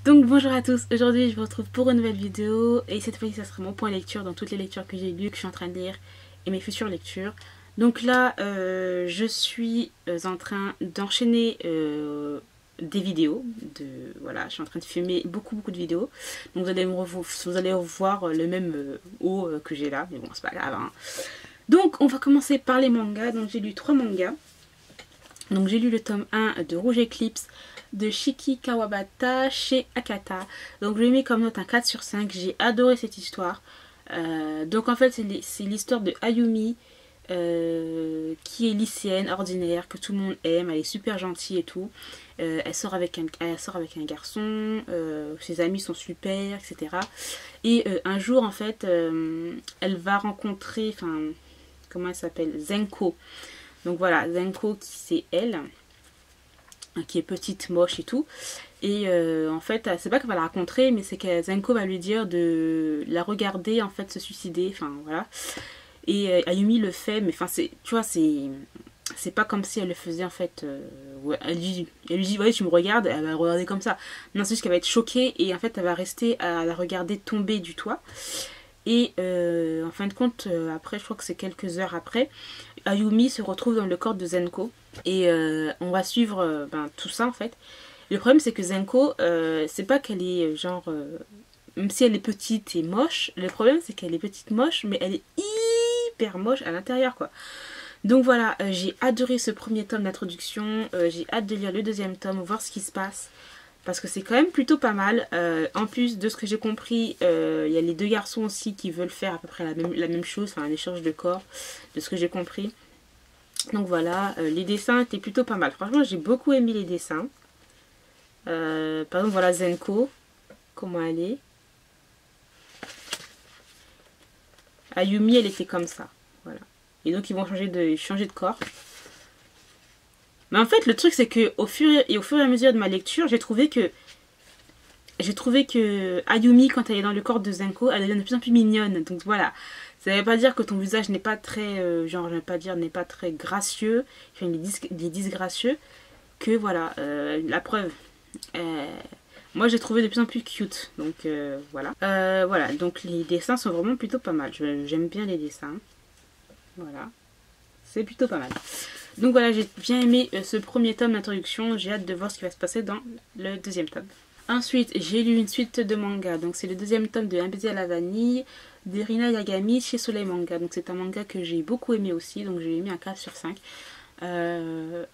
Donc bonjour à tous, aujourd'hui je vous retrouve pour une nouvelle vidéo et cette fois-ci ça sera mon point lecture dans toutes les lectures que j'ai lues, que je suis en train de lire et mes futures lectures. Donc là je suis en train d'enchaîner des vidéos, voilà, je suis en train de filmer beaucoup de vidéos. Donc vous allez revoir le même haut que j'ai là, mais bon c'est pas grave hein. Donc on va commencer par les mangas, donc j'ai lu 3 mangas. Donc j'ai lu le tome 1 de Rouge Eclipse de Shiki Kawabata chez Akata. Donc je lui ai mis comme note un 4 sur 5. J'ai adoré cette histoire. Donc en fait c'est l'histoire de Ayumi qui est lycéenne ordinaire, que tout le monde aime. Elle est super gentille et tout. Elle sort avec un garçon. Ses amis sont super, etc. Et un jour en fait elle va rencontrer, enfin comment elle s'appelle, Zenko. Donc voilà, Zenko c'est elle, qui est petite, moche et tout. Et en fait, c'est pas qu'elle va la rencontrer, mais c'est que Zenko va lui dire de la regarder en fait se suicider. Enfin voilà. Et Ayumi le fait, mais enfin c'est, tu vois, c'est pas comme si elle le faisait en fait. Ouais, elle lui dit ouais tu me regardes, elle va le regarder comme ça. Non, c'est juste qu'elle va être choquée et en fait elle va rester à la regarder tomber du toit. Et en fin de compte, après, je crois que c'est quelques heures après, Ayumi se retrouve dans le corps de Zenko. Et on va suivre tout ça en fait. Le problème c'est que Zenko, c'est pas qu'elle est genre... même si elle est petite et moche, le problème c'est qu'elle est petite moche, mais elle est hyper moche à l'intérieur quoi. Donc voilà, j'ai adoré ce premier tome d'introduction. J'ai hâte de lire le deuxième tome, voir ce qui se passe. Parce que c'est quand même plutôt pas mal. En plus de ce que j'ai compris, il y a les deux garçons aussi qui veulent faire à peu près la même chose, enfin un échange de corps, de ce que j'ai compris. Donc voilà, les dessins étaient plutôt pas mal. Franchement, j'ai beaucoup aimé les dessins. Par exemple, voilà Zenko, comment elle est. Ayumi, elle était comme ça. Voilà. Et donc ils vont changer de corps. Mais en fait, le truc, c'est que au fur et à mesure de ma lecture, j'ai trouvé que Ayumi, quand elle est dans le corps de Zenko, elle devient de plus en plus mignonne. Donc voilà, ça ne veut pas dire que ton visage n'est pas très, genre, je vais pas dire, n'est pas très gracieux, enfin, il est disgracieux, que voilà, la preuve. Moi, j'ai trouvé de plus en plus cute. Donc voilà. Voilà, donc les dessins sont vraiment plutôt pas mal. J'aime bien les dessins. Voilà, c'est plutôt pas mal. Donc voilà, j'ai bien aimé ce premier tome d'introduction. J'ai hâte de voir ce qui va se passer dans le deuxième tome. Ensuite, j'ai lu une suite de mangas. Donc c'est le deuxième tome de Un baiser à la vanille d'Erina Yagami chez Soleil Manga. Donc c'est un manga que j'ai beaucoup aimé aussi. Donc j'ai mis un 4 sur 5.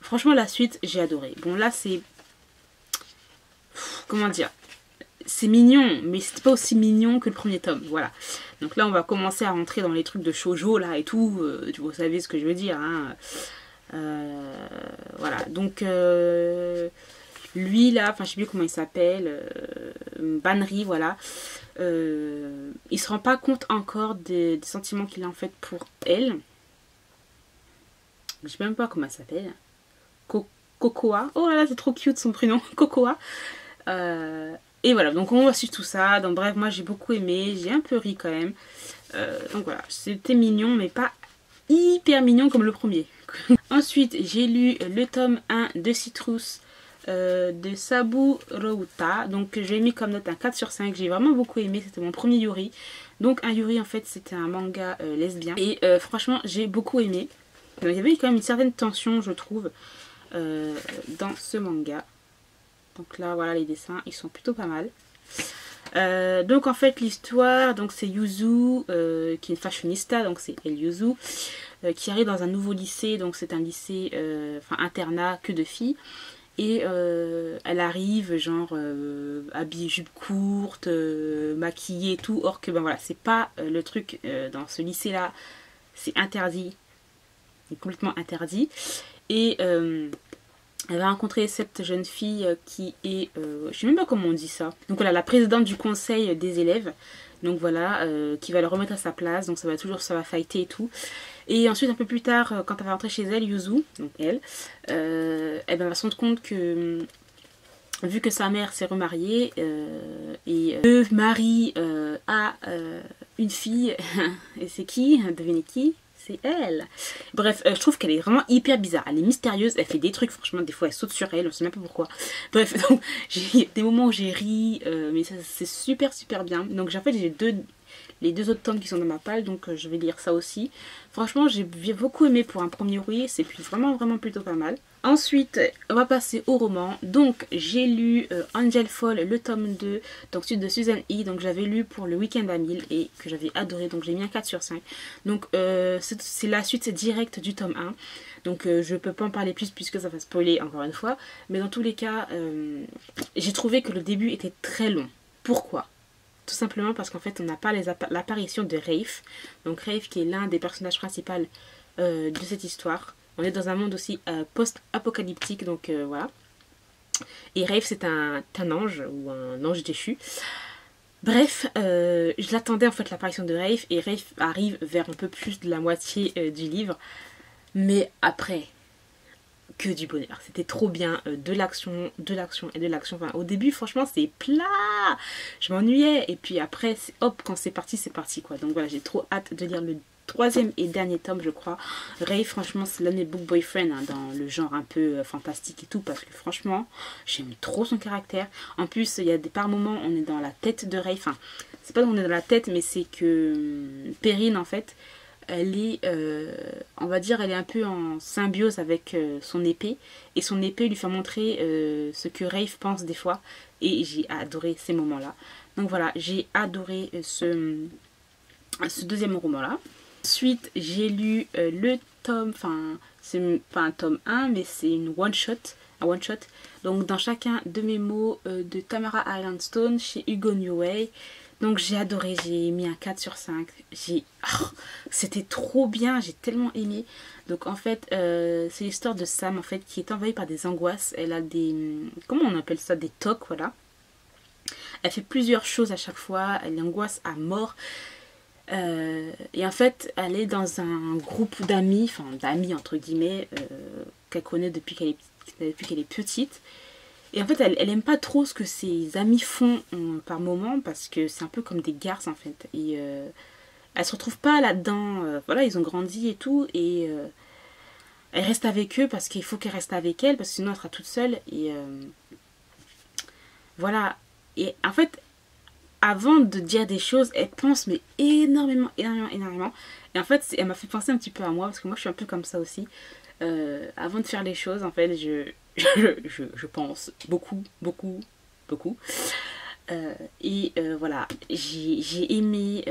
Franchement, la suite, j'ai adoré. Bon, là, c'est... Comment dire? C'est mignon, mais c'est pas aussi mignon que le premier tome. Voilà. Donc là, on va commencer à rentrer dans les trucs de shoujo, là, et tout. Vous savez ce que je veux dire, hein. Voilà, donc lui là, enfin je sais plus comment il s'appelle, Banri, voilà, il se rend pas compte encore des sentiments qu'il a en fait pour elle. Je sais même pas comment elle s'appelle. Kokoa, oh là là c'est trop cute son prénom, Kokoa. Et voilà, donc on va suivre tout ça. Donc bref, moi j'ai beaucoup aimé, j'ai un peu ri quand même. Donc voilà, c'était mignon mais pas hyper mignon comme le premier. Ensuite, j'ai lu le tome 1 de Citrus de Sabu Routa. Donc, j'ai mis comme note un 4 sur 5. J'ai vraiment beaucoup aimé. C'était mon premier Yuri. Donc, un Yuri, en fait, c'était un manga lesbien. Et franchement, j'ai beaucoup aimé. Il y avait quand même une certaine tension, je trouve, dans ce manga. Donc là, voilà, les dessins, ils sont plutôt pas mal. Donc en fait l'histoire, donc c'est Yuzu qui est une fashionista, donc c'est elle Yuzu qui arrive dans un nouveau lycée, donc c'est un lycée, enfin internat que de filles, et elle arrive genre habillée jupe courte, maquillée et tout, or que ben voilà c'est pas le truc dans ce lycée là, c'est interdit, c'est complètement interdit, et elle va rencontrer cette jeune fille qui est, je sais même pas comment on dit ça. Donc voilà, la présidente du conseil des élèves. Donc voilà, qui va le remettre à sa place. Donc ça va fighter et tout. Et ensuite, un peu plus tard, quand elle va rentrer chez elle, Yuzu, donc elle va se rendre compte que, vu que sa mère s'est remariée, et le mari a une fille, et c'est qui? Devinez qui? c'est elle. Bref, je trouve qu'elle est vraiment hyper bizarre. Elle est mystérieuse, elle fait des trucs, franchement, des fois elle saute sur elle, on sait même pas pourquoi. Bref, donc j'ai des moments où j'ai ri, mais c'est super super bien. Donc en fait j'ai les deux autres tomes qui sont dans ma palle, donc je vais lire ça aussi. Franchement, j'ai beaucoup aimé pour un premier oui, c'est vraiment vraiment plutôt pas mal. Ensuite, on va passer au roman. Donc, j'ai lu Angel Fall, le tome 2, donc suite de Susan E. Donc, j'avais lu pour le week-end à 1000 et que j'avais adoré. Donc, j'ai mis un 4 sur 5. Donc, c'est la suite, c'est direct du tome 1. Donc, je peux pas en parler plus puisque ça va spoiler encore une fois. Mais dans tous les cas, j'ai trouvé que le début était très long. Pourquoi ? Tout simplement parce qu'en fait, on n'a pas l'apparition de Rafe. Donc, Rafe qui est l'un des personnages principaux de cette histoire. On est dans un monde aussi post-apocalyptique, donc voilà. Et Rafe, c'est un ange, ou un ange déchu. Bref, je l'attendais en fait l'apparition de Rafe, et Rafe arrive vers un peu plus de la moitié du livre. Mais après, que du bonheur. C'était trop bien, de l'action, de l'action et de l'action. Enfin, au début, franchement, c'est plat. Je m'ennuyais, et puis après, hop, quand c'est parti quoi. Donc voilà, j'ai trop hâte de lire le troisième et dernier tome, je crois. Ray, franchement, c'est l'un de mes book boyfriend hein, dans le genre un peu fantastique et tout, parce que franchement, j'aime trop son caractère. En plus, il y a par moments, on est dans la tête de Ray. Enfin, c'est pas qu'on est dans la tête, mais c'est que Perrine, en fait, elle est, on va dire, elle est un peu en symbiose avec son épée. Et son épée lui fait montrer ce que Rafe pense des fois. Et j'ai adoré ces moments-là. Donc voilà, j'ai adoré ce deuxième roman-là. Ensuite, j'ai lu le tome, enfin, c'est pas un tome 1, mais c'est une one-shot, un one-shot. Donc, dans chacun de mes mots de Tamara Islandstone chez Hugo Neway. Donc, j'ai adoré, j'ai mis un 4 sur 5. C'était trop bien, j'ai tellement aimé. Donc, en fait, c'est l'histoire de Sam, en fait, qui est envahie par des angoisses. Elle a des, comment on appelle ça, des tocs, voilà. Elle fait plusieurs choses à chaque fois, elle angoisse à mort. Et en fait, elle est dans un groupe d'amis, enfin d'amis entre guillemets, qu'elle connaît depuis qu'elle est petite. Et en fait, elle aime pas trop ce que ses amis font par moment, parce que c'est un peu comme des garces en fait. Et elle se retrouve pas là-dedans. Voilà, ils ont grandi et tout, et elle reste avec eux parce qu'il faut qu'elle reste avec elle, parce que sinon elle sera toute seule. Et voilà. Et en fait, avant de dire des choses, elle pense mais énormément. Et en fait, elle m'a fait penser un petit peu à moi, parce que moi je suis un peu comme ça aussi. Avant de faire les choses, en fait, je pense beaucoup. Voilà, j'ai aimé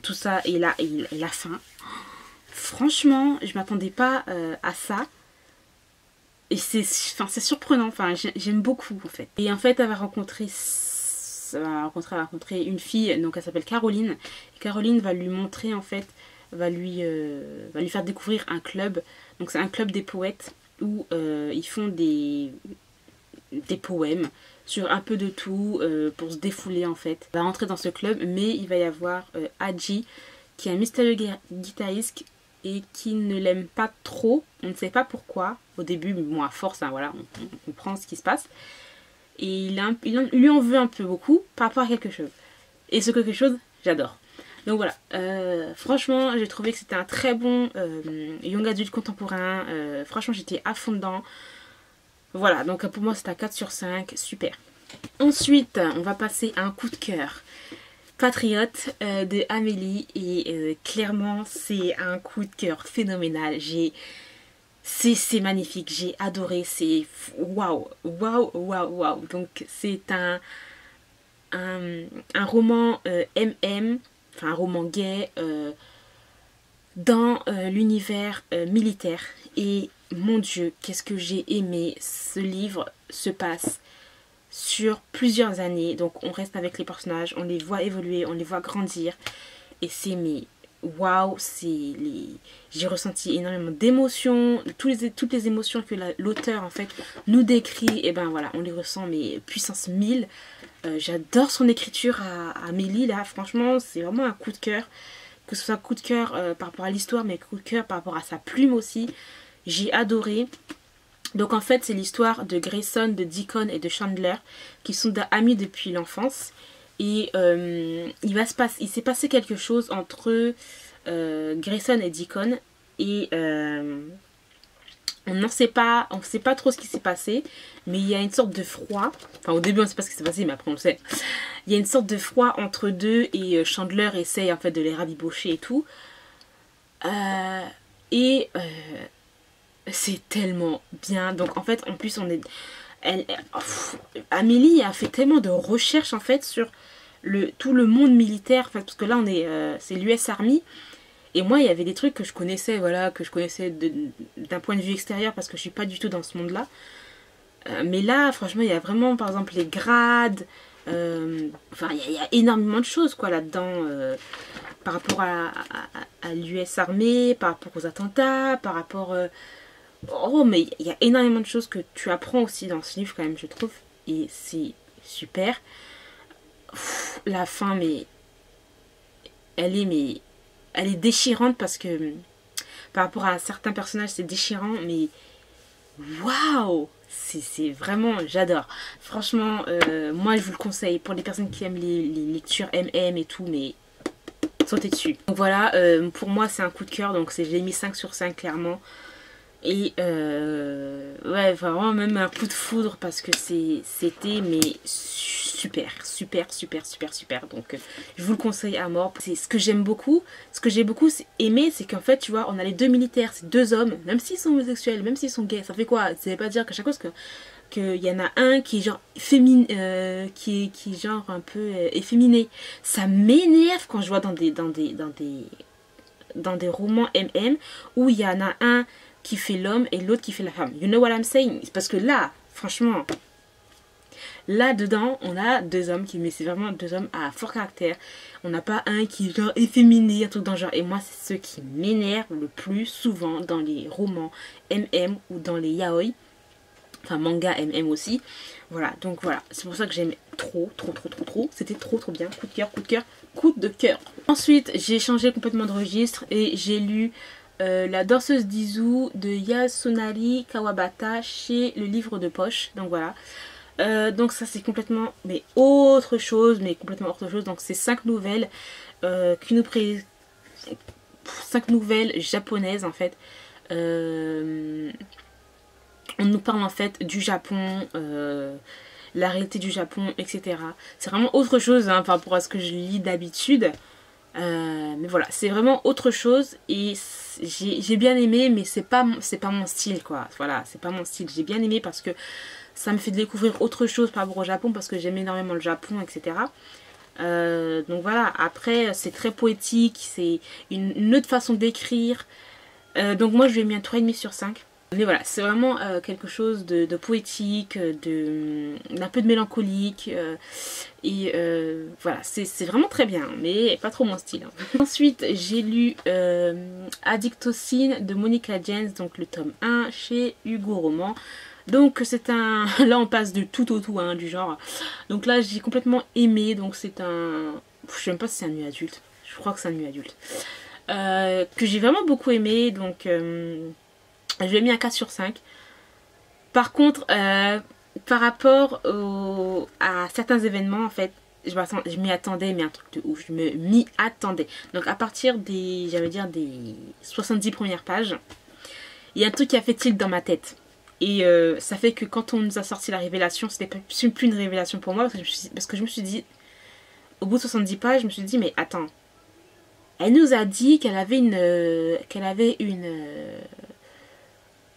tout ça, et la fin. Franchement, je m'attendais pas à ça. Et c'est surprenant, enfin, j'aime beaucoup en fait. Et en fait, elle va rencontrer une fille, donc elle s'appelle Caroline. Et Caroline va lui montrer en fait, va lui faire découvrir un club. Donc c'est un club des poètes où ils font des poèmes sur un peu de tout pour se défouler en fait. Elle va rentrer dans ce club, mais il va y avoir Hadji qui est un mystérieux guitariste et qui ne l'aime pas trop. On ne sait pas pourquoi au début, mais bon à force, hein, voilà, on comprend ce qui se passe. Et il lui en veut un peu beaucoup par rapport à quelque chose. Et ce quelque chose, j'adore. Donc voilà, franchement, j'ai trouvé que c'était un très bon young adulte contemporain. Franchement, j'étais à fond dedans. Voilà, donc pour moi, c'est un 4 sur 5, super. Ensuite, on va passer à un coup de cœur. Patriote de Amélie. Et clairement, c'est un coup de cœur phénoménal. C'est magnifique, j'ai adoré, c'est waouh. Donc c'est un roman enfin un roman gay dans l'univers militaire. Et mon Dieu, qu'est-ce que j'ai aimé. Ce livre se passe sur plusieurs années, donc on reste avec les personnages, on les voit évoluer, on les voit grandir, et c'est waouh, j'ai ressenti énormément d'émotions, toutes les émotions que l'auteur en fait nous décrit, et ben voilà, on les ressent mais puissance 1000. J'adore son écriture à Amélie là, franchement c'est vraiment un coup de cœur, que ce soit coup de cœur par rapport à l'histoire, mais coup de cœur par rapport à sa plume aussi, j'ai adoré. Donc en fait c'est l'histoire de Grayson, de Deacon et de Chandler qui sont amis depuis l'enfance. Et il s'est passé quelque chose entre eux. Grayson et Deacon. Et on sait pas trop ce qui s'est passé, mais il y a une sorte de froid. Enfin, au début, on ne sait pas ce qui s'est passé, mais après, on le sait. Il y a une sorte de froid entre deux et Chandler essaye en fait de les rabibocher et tout. Et c'est tellement bien. Donc, en fait, en plus, on est... Amélie a fait tellement de recherches en fait sur tout le monde militaire. En fait, parce que là, c'est l'US Army. Et moi, il y avait des trucs que je connaissais, voilà, que je connaissais d'un point de vue extérieur parce que je suis pas du tout dans ce monde-là. Mais là, franchement, il y a vraiment, par exemple, les grades. Enfin, il y a énormément de choses, quoi, là-dedans. Par rapport à l'US Armée, par rapport aux attentats, par rapport... Oh, mais il y a énormément de choses que tu apprends aussi dans ce livre, quand même, je trouve. Et c'est super. La fin, mais... Elle est déchirante parce que par rapport à certains personnages c'est déchirant, mais waouh, c'est vraiment, j'adore. Franchement, moi je vous le conseille pour les personnes qui aiment les lectures MM et tout, mais sautez dessus. Donc voilà, pour moi c'est un coup de cœur, donc je l'ai mis 5 sur 5 clairement. Et ouais, vraiment même un coup de foudre parce que c'était mais super, super, super, super, super. Donc je vous le conseille à mort. C'est ce que j'aime beaucoup. Ce que j'ai beaucoup aimé, c'est qu'en fait, tu vois, on a les deux militaires, c'est deux hommes, même s'ils sont homosexuels, même s'ils sont gays, ça fait quoi? Ça veut pas dire qu'à chaque fois qu'il y en a un qui est genre qui est genre un peu efféminé. Ça m'énerve quand je vois dans des romans MM où il y en a un qui fait l'homme et l'autre qui fait la femme. You know what I'm saying? Parce que là, franchement, là dedans, on a deux hommes mais c'est vraiment deux hommes à fort caractère. On n'a pas un qui est genre efféminé, un truc dans le genre. Et moi, c'est ce qui m'énerve le plus souvent dans les romans MM ou dans les yaoi. Enfin, manga MM aussi. Voilà, donc voilà. C'est pour ça que j'aime trop. C'était trop bien. Coup de cœur, coup de cœur, coup de cœur. Ensuite, j'ai changé complètement de registre et j'ai lu La danseuse d'Izu de Yasunari Kawabata chez le livre de poche. Donc voilà. Donc ça c'est complètement autre chose. Donc c'est 5 nouvelles qui nous 5 nouvelles japonaises en fait. On nous parle en fait du Japon, la réalité du Japon, etc. C'est vraiment autre chose hein, par rapport à ce que je lis d'habitude. Mais voilà, c'est vraiment autre chose et j'ai bien aimé, mais c'est pas mon style quoi. Voilà, c'est pas mon style. J'ai bien aimé parce que ça me fait découvrir autre chose par rapport au Japon parce que j'aime énormément le Japon, etc. Donc voilà, après c'est très poétique, c'est une autre façon d'écrire. Donc moi je lui ai mis un 3,5 sur 5. Mais voilà, c'est vraiment quelque chose de poétique, d'un peu de mélancolique. Et voilà, c'est vraiment très bien, mais pas trop mon style. Hein. Ensuite, j'ai lu Addictocine de Monica Jens, donc le tome 1 chez Hugo Roman. Donc c'est un... Là on passe de tout au tout, hein, du genre. Donc là j'ai complètement aimé, donc c'est un... Je sais même pas si c'est un nu adulte. Je crois que c'est un nu adulte. Que j'ai vraiment beaucoup aimé, donc... je lui ai mis un 4 sur 5. Par contre, par rapport à certains événements, en fait, je m'y attendais, mais un truc de ouf. Je m'y attendais. Donc à partir des, j'allais dire, des 70 premières pages, il y a un truc qui a fait tilt dans ma tête. Et ça fait que quand on nous a sorti la révélation, c'était plus une révélation pour moi. Parce que je me suis dit, au bout de 70 pages, je me suis dit, mais attends. Elle nous a dit qu'elle avait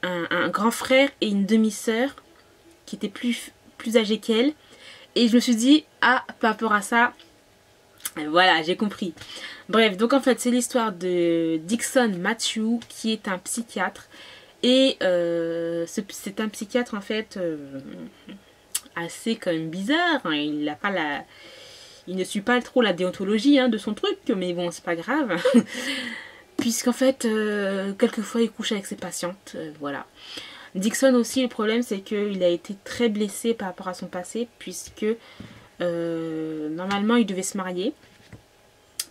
un grand frère et une demi-sœur qui étaient plus âgés qu'elle. Et je me suis dit, ah, par rapport à ça, voilà, j'ai compris. Bref, donc en fait, c'est l'histoire de Dixon Matthew, qui est un psychiatre. Et c'est un psychiatre, en fait, assez quand même bizarre. Hein. Il ne suit pas trop la déontologie hein, de son truc, mais bon, c'est pas grave. Puisqu'en fait, quelquefois, il couche avec ses patientes, voilà. Dixon aussi, le problème, c'est qu'il a été très blessé par rapport à son passé, puisque normalement, il devait se marier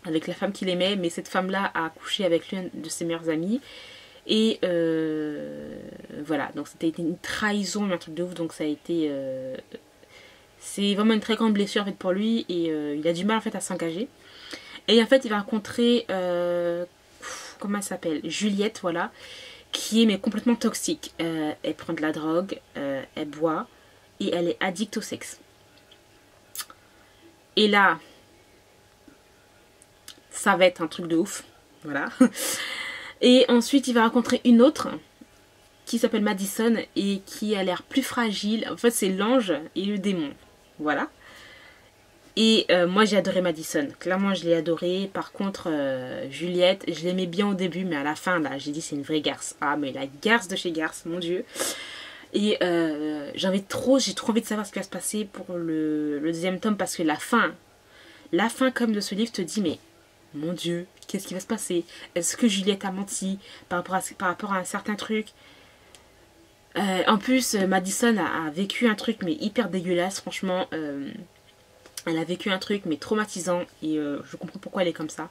avec la femme qu'il aimait, mais cette femme-là a couché avec l'un de ses meilleurs amis. Et voilà, donc c'était une trahison, un truc de ouf, donc ça a été... c'est vraiment une très grande blessure en fait pour lui, et il a du mal en fait à s'engager. Et en fait, il va rencontrer comment elle s'appelle, Juliette, voilà, qui est mais complètement toxique. Elle prend de la drogue, elle boit et elle est addict au sexe. Et là, ça va être un truc de ouf, voilà. Et ensuite, il va rencontrer une autre qui s'appelle Madison et qui a l'air plus fragile. En fait, c'est l'ange et le démon, voilà. Et moi, j'ai adoré Madison. Clairement, je l'ai adorée. Par contre, Juliette, je l'aimais bien au début, mais à la fin, là, j'ai dit c'est une vraie garce. Ah, mais la garce de chez garce, mon Dieu. Et j'ai trop envie de savoir ce qui va se passer pour le deuxième tome, parce que la fin comme de ce livre te dit, mais mon Dieu, qu'est-ce qui va se passer? Est-ce que Juliette a menti par rapport à un certain truc? En plus, Madison a vécu un truc mais hyper dégueulasse, franchement. Elle a vécu un truc mais traumatisant et je comprends pourquoi elle est comme ça.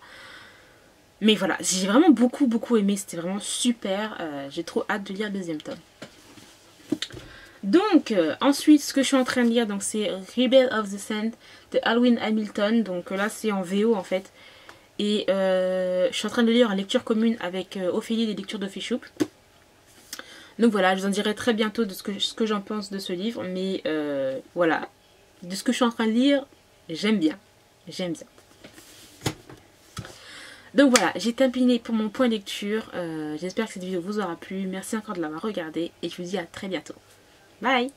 Mais voilà, j'ai vraiment beaucoup aimé, c'était vraiment super. J'ai trop hâte de lire le deuxième tome. Donc, ensuite, ce que je suis en train de lire, donc c'est Rebel of the Sand de Alwyn Hamilton. Donc là, c'est en VO en fait. Et je suis en train de lire en lecture commune avec Ophélie des lectures de Fichoup. Donc voilà, je vous en dirai très bientôt de ce que j'en pense de ce livre. Mais voilà, de ce que je suis en train de lire, j'aime bien. J'aime bien. Donc voilà, j'ai terminé pour mon point lecture. J'espère que cette vidéo vous aura plu. Merci encore de l'avoir regardée et je vous dis à très bientôt. Bye!